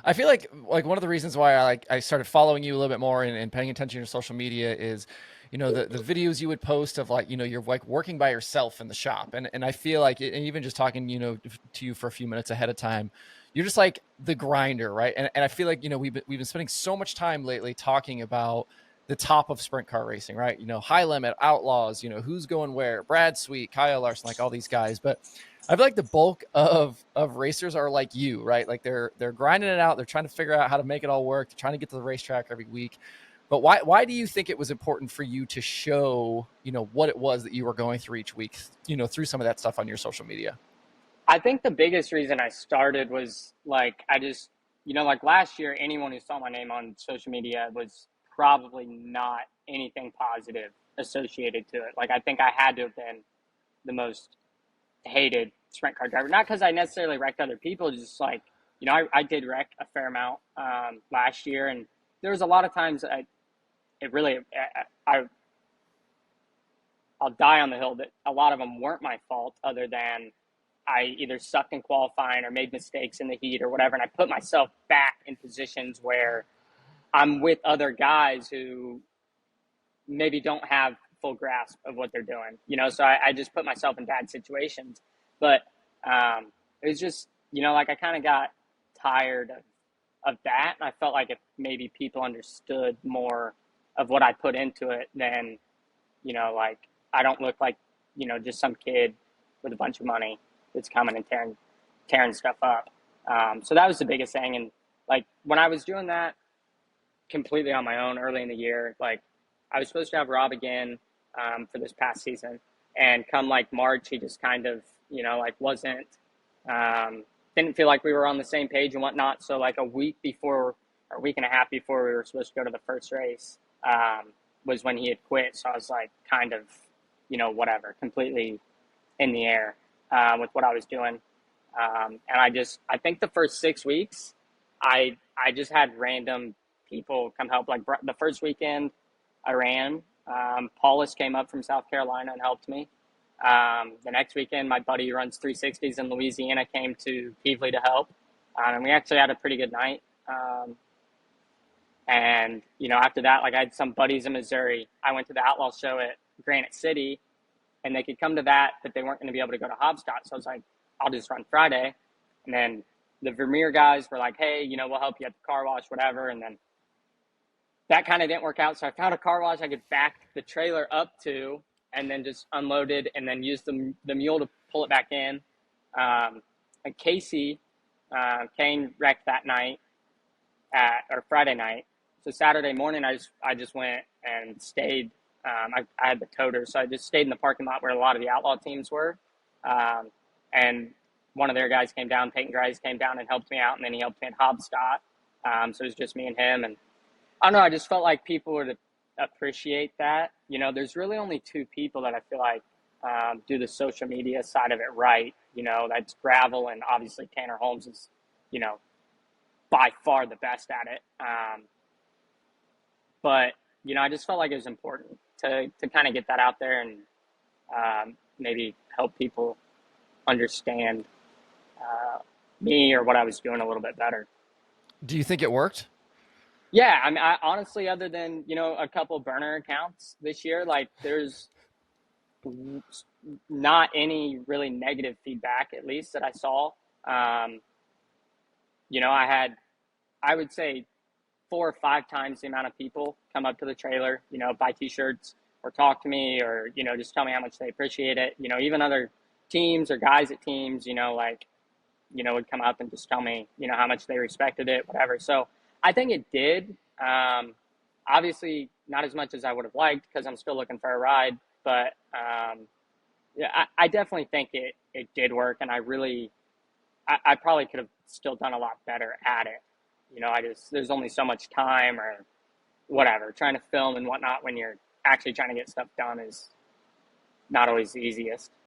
I feel like one of the reasons why I started following you a little bit more and paying attention to your social media is, the videos you would post of like, you're like working by yourself in the shop. And I feel like and even just talking, to you for a few minutes ahead of time, you're just like the grinder, right? And I feel like, we've been spending so much time lately talking about the top of sprint car racing, right? High limit, outlaws, who's going where, Brad Sweet, Kyle Larson, like all these guys. But I feel like the bulk of racers are like you, right? Like they're grinding it out. They're trying to figure out how to make it all work. They're trying to get to the racetrack every week. But why do you think it was important for you to show, what it was that you were going through each week, through some of that stuff on your social media? I think the biggest reason I started was like I just, like last year, anyone who saw my name on social media was probably not anything positive associated to it. Like I think I had to have been the most hated sprint car driver, not because I necessarily wrecked other people, just like, I did wreck a fair amount last year, and there was a lot of times it really, I'll die on the hill that a lot of them weren't my fault, other than I either sucked in qualifying or made mistakes in the heat or whatever. And I put myself back in positions where I'm with other guys who maybe don't have full grasp of what they're doing, so I just put myself in bad situations. But it was just, like I kind of got tired of that. And I felt like if maybe people understood more of what I put into it, then, like I don't look like, just some kid with a bunch of money that's coming and tearing stuff up. So that was the biggest thing. And like when I was doing that completely on my own early in the year, like I was supposed to have Rob again for this past season, and come like March, he just kind of, like wasn't, didn't feel like we were on the same page and whatnot. So like a week before, or a week and a half before we were supposed to go to the first race, was when he had quit. So I was like kind of, whatever, completely in the air with what I was doing. And I think the first 6 weeks, I just had random people come help. Like the first weekend I ran, Paulus came up from South Carolina and helped me. The next weekend, my buddy who runs 360s in Louisiana came to Peevely to help. And we actually had a pretty good night. And, after that, like I had some buddies in Missouri. I went to the Outlaw show at Granite City, and they could come to that, but they weren't going to be able to go to Hopscotch. So I was like, I'll just run Friday. And then the Vermeer guys were like, hey, we'll help you at the car wash, whatever. And then that kind of didn't work out. So I found a car wash I could back the trailer up to, and then just unloaded and then used the mule to pull it back in. And Casey, Kane wrecked that night or Friday night. So Saturday morning, I just went and stayed. I had the toter, so I just stayed in the parking lot where a lot of the outlaw teams were. And one of their guys came down, Peyton Grice came down and helped me out, and then he helped me at Hobscott. So it was just me and him. And I don't know, I just felt like people would appreciate that. There's really only two people that I feel like do the social media side of it right. That's Gravel, and obviously Tanner Holmes is, by far the best at it. But, I just felt like it was important to kind of get that out there, and maybe help people understand me or what I was doing a little bit better. Do you think it worked? Yeah, I mean, I honestly, other than, a couple burner accounts this year, like there's not any really negative feedback, at least that I saw. I had, I would say, 4 or 5 times the amount of people come up to the trailer, buy t-shirts or talk to me, or, just tell me how much they appreciate it. Even other teams or guys at teams, like, would come up and just tell me, how much they respected it, whatever. So I think it did. Obviously not as much as I would have liked, because I'm still looking for a ride, but yeah, I definitely think it did work. And I probably could have still done a lot better at it. There's only so much time or whatever, trying to film and whatnot when you're actually trying to get stuff done is not always the easiest.